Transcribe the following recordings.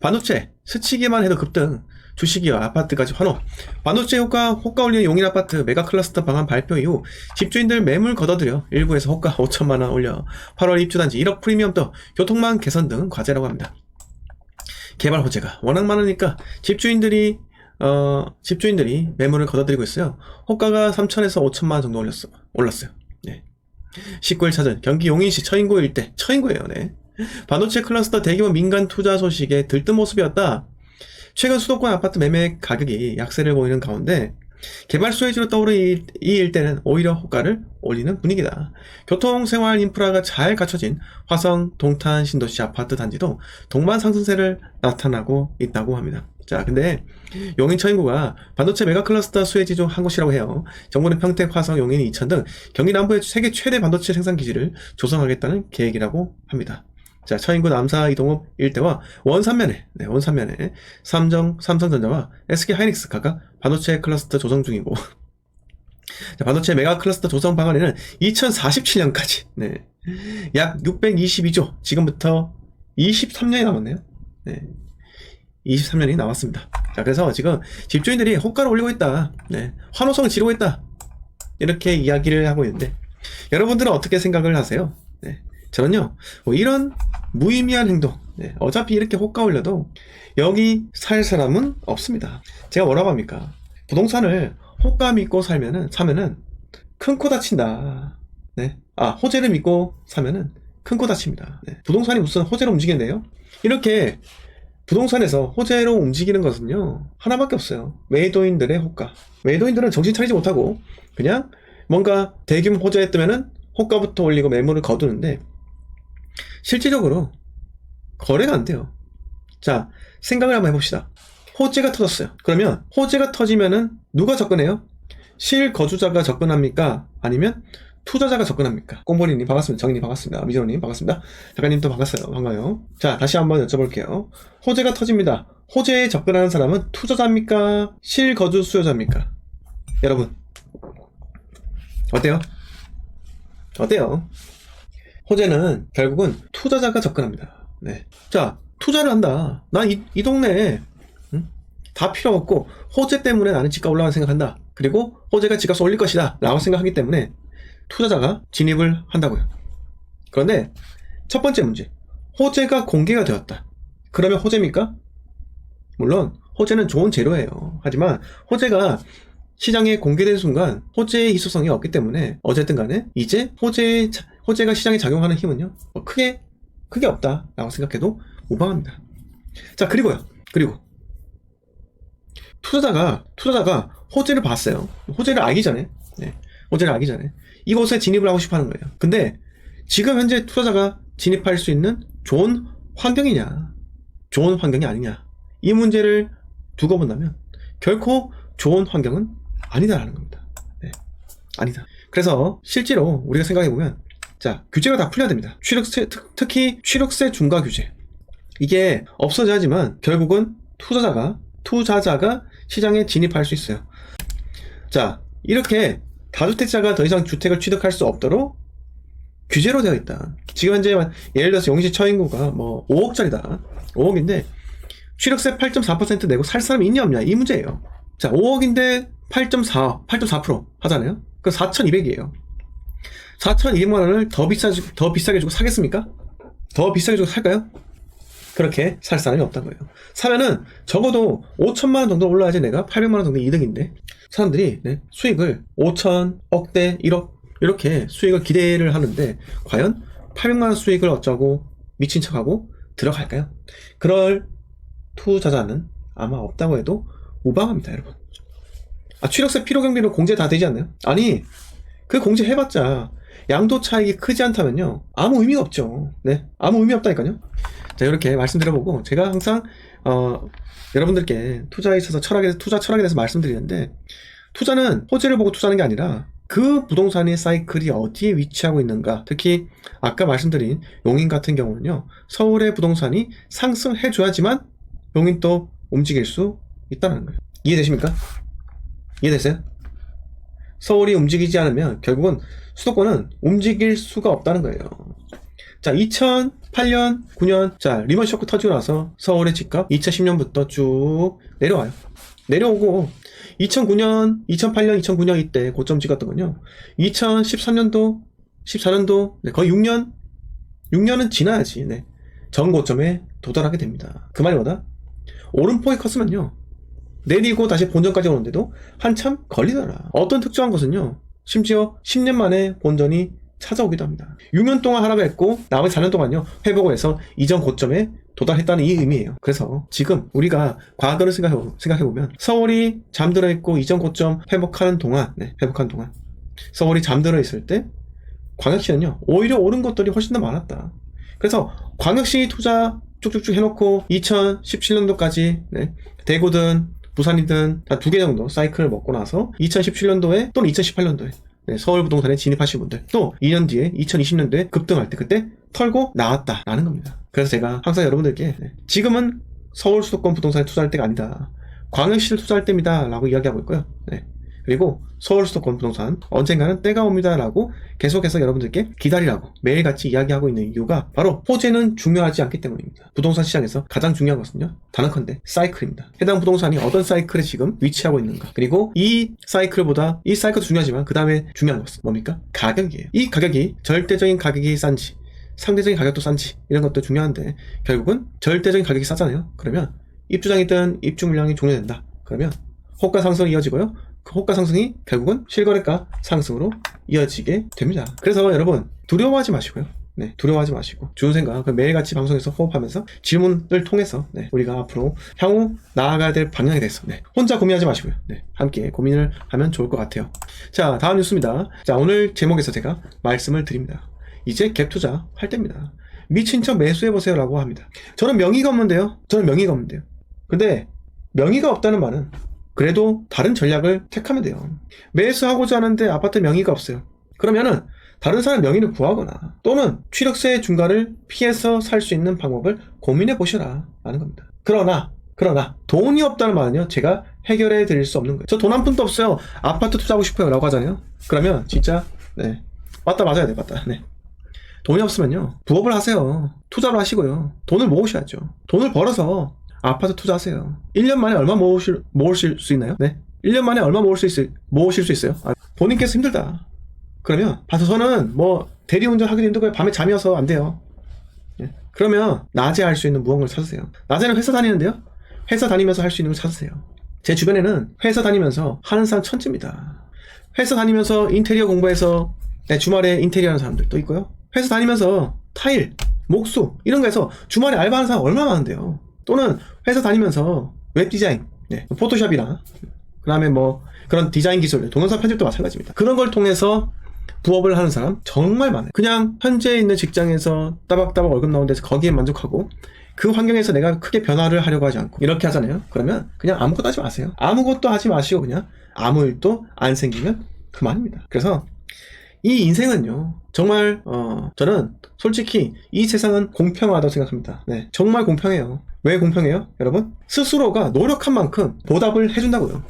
반도체, 스치기만 해도 급등, 주식이와 아파트까지 환호. 반도체 호가 올리는 용인 아파트 메가 클러스터 방안 발표 이후 집주인들 매물 걷어들여 일부에서 호가 5천만원 올려 8월 입주단지 1억 프리미엄 더 교통망 개선 등 과제라고 합니다. 개발 호재가 워낙 많으니까 집주인들이 매물을 걷어들이고 있어요. 호가가 3천에서 5천만원 정도 올랐어요. 네. 19일 찾은 경기 용인시 처인구 일대, 처인구예요. 네. 반도체 클러스터 대규모 민간 투자 소식에 들뜬 모습이었다. 최근 수도권 아파트 매매 가격이 약세를 보이는 가운데 개발 수혜지로 떠오른 이 일대는 오히려 호가를 올리는 분위기다. 교통, 생활, 인프라가 잘 갖춰진 화성, 동탄, 신도시 아파트 단지도 동반 상승세를 나타나고 있다고 합니다. 자, 근데 용인 처인구가 반도체 메가 클러스터 수혜지 중 한 곳이라고 해요. 정부는 평택, 화성, 용인, 이천 등 경기 남부의 세계 최대 반도체 생산 기지를 조성하겠다는 계획이라고 합니다. 자, 처인구 남사 이동업 일대와 원산면에 삼성전자와 SK 하이닉스 각각 반도체 클러스터 조성 중이고, 자, 반도체 메가 클러스터 조성 방안에는 2047년까지 약 622조, 지금부터 23년이 남았네요. 23년이 남았습니다. 자, 그래서 지금 집주인들이 호가를 올리고 있다, 환호성을 지르고 있다, 이렇게 이야기를 하고 있는데, 여러분들은 어떻게 생각을 하세요? 저는요, 뭐 이런 무의미한 행동, 어차피 이렇게 호가 올려도 여기 살 사람은 없습니다. 제가 뭐라고 합니까? 부동산을 호가 믿고 사면은 큰 코 다친다. 호재를 믿고 사면은 큰 코 다칩니다. 부동산이 무슨 호재로 움직이는데요? 이렇게 부동산에서 호재로 움직이는 것은요, 하나밖에 없어요. 매도인들의 호가. 매도인들은 정신 차리지 못하고 그냥 뭔가 대규모 호재에 뜨면은 호가부터 올리고 매물을 거두는데, 실질적으로 거래가 안 돼요. 자, 생각을 한번 해봅시다. 호재가 터졌어요. 그러면 호재가 터지면은 누가 접근해요? 실거주자가 접근합니까? 아니면 투자자가 접근합니까? 꽁보리님 반갑습니다. 정인님 반갑습니다. 미정님 반갑습니다. 작가님 또 반가워요. 자, 다시 한번 여쭤볼게요. 호재가 터집니다. 호재에 접근하는 사람은 투자자입니까? 실거주 수요자입니까? 여러분, 어때요? 호재는 결국은 투자자가 접근합니다. 자, 투자를 한다. 나 이 동네에 다 필요 없고 호재 때문에 나는 집값 올라가는 생각한다. 그리고 호재가 집값을 올릴 것이다 라고 생각하기 때문에 투자자가 진입을 한다고요. 그런데 첫 번째 문제, 호재가 공개가 되었다. 그러면 호재입니까? 물론 호재는 좋은 재료예요. 하지만 호재가 시장에 공개된 순간 호재의 희소성이 없기 때문에 어쨌든 간에 이제 호재가 시장에 작용하는 힘은요, 크게 없다라고 생각해도 무방합니다. 자, 그리고 투자자가 호재를 봤어요. 호재를 알기 전에 이곳에 진입을 하고 싶어 하는 거예요. 근데 지금 현재 투자자가 진입할 수 있는 좋은 환경이냐, 좋은 환경이 아니냐, 이 문제를 두고 본다면 결코 좋은 환경은 아니다라는 겁니다. 아니다. 그래서 실제로 우리가 생각해보면, 자, 규제가 다 풀려야 됩니다. 특히 취득세 중과 규제, 이게 없어져야지만 결국은 투자자가 시장에 진입할 수 있어요. 자, 이렇게 다주택자가 더 이상 주택을 취득할 수 없도록 규제로 되어 있다. 지금 현재 예를 들어서 용인시 처인구가 뭐 5억짜리다. 5억인데 취득세 8.4% 내고 살 사람이 있냐 없냐, 이 문제예요. 자, 5억인데 8.4% 하잖아요. 그럼 4,200이에요. 4,200만 원을 더 비싸게 주고 사겠습니까? 더 비싸게 주고 살까요? 그렇게 살 사람이 없다고요. 사면은 적어도 5천만 원 정도 올라야지 내가 800만 원 정도 이득인데, 사람들이 수익을 5천, 억대, 1억 이렇게 수익을 기대를 하는데 과연 800만 원 수익을 어쩌고 미친 척하고 들어갈까요? 그럴 투자자는 아마 없다고 해도 무방합니다, 여러분. 취득세 필요경비로 공제 다 되지 않나요? 아니, 그 공제 해봤자 양도 차익이 크지 않다면요, 아무 의미가 없죠. 아무 의미 없다니까요. 자, 이렇게 말씀드려보고, 제가 항상 여러분들께 투자에 있어서 투자 철학에 대해서 말씀드리는데, 투자는 호재를 보고 투자하는 게 아니라 그 부동산의 사이클이 어디에 위치하고 있는가, 특히 아까 말씀드린 용인 같은 경우는요, 서울의 부동산이 상승해줘야지만 용인도 움직일 수 있다는 거예요. 이해되십니까? 이해됐어요? 서울이 움직이지 않으면 결국은 수도권은 움직일 수가 없다는 거예요. 자, 2008년, 9년, 자, 리먼 쇼크 터지고 나서 서울의 집값 2010년부터 쭉 내려와요. 내려오고 2009년, 2008년, 2009년 이때 고점 찍었던 건요. 2013년도, 14년도 거의 6년은 지나야지 전 고점에 도달하게 됩니다. 그 말이 뭐다? 오름폭이 컸으면요. 내리고 다시 본전까지 오는데도 한참 걸리더라. 어떤 특수한 것은요. 심지어 10년 만에 본전이 찾아오기도 합니다. 6년 동안 하락했고 나머지 4년 동안요. 회복을 해서 이전 고점에 도달했다는 이 의미예요. 그래서 지금 우리가 과거를 생각해보면 서울이 잠들어 있고 이전 고점 회복하는 동안 서울이 잠들어 있을 때 광역시는요. 오히려 오른 것들이 훨씬 더 많았다. 그래서 광역시 투자 쭉쭉쭉 해놓고 2017년도까지 대구든 부산이든 한 2개 정도 사이클을 먹고 나서 2017년도에 또는 2018년도에 서울 부동산에 진입하신 분들 또 2년 뒤에 2020년도에 급등할 때 그때 털고 나왔다라는 겁니다. 그래서 제가 항상 여러분들께 지금은 서울 수도권 부동산에 투자할 때가 아니다. 광역시를 투자할 때입니다 라고 이야기하고 있고요. 그리고 서울 수도권 부동산 언젠가는 때가 옵니다 라고 계속해서 여러분들께 기다리라고 매일같이 이야기하고 있는 이유가 바로 호재는 중요하지 않기 때문입니다. 부동산 시장에서 가장 중요한 것은요. 단언컨대 사이클입니다. 해당 부동산이 어떤 사이클에 지금 위치하고 있는가, 그리고 이 사이클보다 이 사이클도 중요하지만 그 다음에 중요한 것은 뭡니까? 가격이에요. 이 가격이 절대적인 가격이 싼지 상대적인 가격도 싼지 이런 것도 중요한데 결국은 절대적인 가격이 싸잖아요. 그러면 입주장이든 입주 물량이 종료된다. 그러면 호가 상승이 이어지고요. 그 호가 상승이 결국은 실거래가 상승으로 이어지게 됩니다. 그래서 여러분 두려워하지 마시고요. 두려워하지 마시고 좋은 생각 매일같이 방송에서 호흡하면서 질문을 통해서 우리가 앞으로 향후 나아가야 될 방향에 대해서 혼자 고민하지 마시고요. 함께 고민을 하면 좋을 것 같아요. 자, 다음 뉴스입니다. 자, 오늘 제목에서 제가 말씀을 드립니다. 이제 갭 투자 할 때입니다. 미친 척 매수해보세요 라고 합니다. 저는 명의가 없는데요. 근데 명의가 없다는 말은 그래도 다른 전략을 택하면 돼요. 매수하고자 하는데 아파트 명의가 없어요. 그러면은 다른 사람 명의를 구하거나 또는 취득세 중과를 피해서 살 수 있는 방법을 고민해 보셔라 라는 겁니다. 그러나 돈이 없다는 말은요. 제가 해결해 드릴 수 없는 거예요. 저 돈 한 푼도 없어요. 아파트 투자하고 싶어요 라고 하잖아요. 그러면 진짜 맞다 맞아야 돼. 맞다. 돈이 없으면요. 부업을 하세요. 투자를 하시고요. 돈을 모으셔야죠. 돈을 벌어서 아파트 투자하세요. 1년 만에 얼마 모으실 수 있나요? 1년 만에 얼마 모으실 수 있어요? 본인께서 힘들다. 그러면 저는 대리운전 하기도 힘들고요. 밤에 잠이 와서 안 돼요. 그러면 낮에 할 수 있는 무언가를 찾으세요. 낮에는 회사 다니는데요. 회사 다니면서 할 수 있는 걸 찾으세요. 제 주변에는 회사 다니면서 하는 사람 천지입니다. 회사 다니면서 인테리어 공부해서 주말에 인테리어 하는 사람들도 있고요. 회사 다니면서 타일, 목수 이런 거 해서 주말에 알바하는 사람 얼마나 많은데요. 또는 회사 다니면서 웹디자인, 포토샵이나 그 다음에 그런 디자인 기술, 동영상 편집도 마찬가지입니다. 그런 걸 통해서 부업을 하는 사람 정말 많아요. 그냥 현재 있는 직장에서 따박따박 월급 나오는 데서 거기에 만족하고 그 환경에서 내가 크게 변화를 하려고 하지 않고 이렇게 하잖아요. 그러면 그냥 아무것도 하지 마세요. 아무것도 하지 마시고 그냥 아무 일도 안 생기면 그만입니다. 그래서 이 인생은요 정말 저는 솔직히 이 세상은 공평하다고 생각합니다. 정말 공평해요. 왜 공평해요? 여러분 스스로가 노력한 만큼 보답을 해준다고요.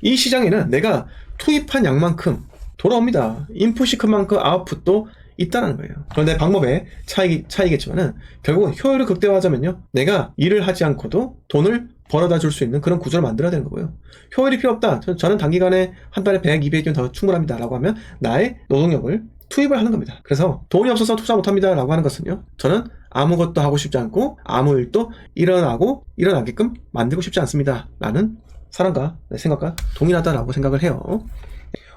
이 시장에는 내가 투입한 양만큼 돌아옵니다. 인풋이 큰 만큼 아웃풋도 있다는 거예요. 그런데 방법의 차이겠지만은 결국은 효율을 극대화하자면요 내가 일을 하지 않고도 돈을 벌어다 줄 수 있는 그런 구조를 만들어야 되는 거고요. 효율이 필요 없다. 저는 단기간에 한 달에 100, 200이면 더 충분합니다 라고 하면 나의 노동력을 투입을 하는 겁니다. 그래서 돈이 없어서 투자 못합니다 라고 하는 것은요 저는 아무것도 하고 싶지 않고 아무 일도 일어나게끔 만들고 싶지 않습니다 라는 사람과 생각과 동일하다라고 생각을 해요.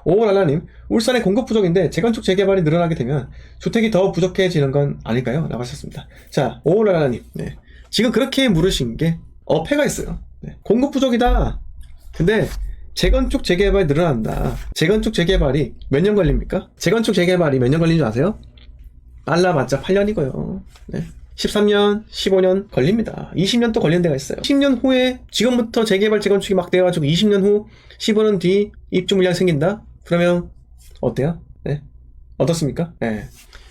오랄라님, 울산에 공급 부족인데 재건축 재개발이 늘어나게 되면 주택이 더 부족해지는 건 아닐까요? 라고 하셨습니다. 자, 오랄라님, 지금 그렇게 물으신 게 어폐가 있어요. 공급 부족이다. 근데 재건축 재개발이 늘어난다. 재건축 재개발이 몇 년 걸립니까? 재건축 재개발이 몇 년 걸리는 줄 아세요? 빨라봤자 8년이고요. 13년, 15년 걸립니다. 20년 또 걸리는 데가 있어요. 10년 후에 지금부터 재개발, 재건축이 막 돼가지고 20년 후, 15년 뒤 입주 물량 생긴다? 그러면 어때요? 어떻습니까?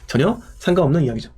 전혀 상관없는 이야기죠.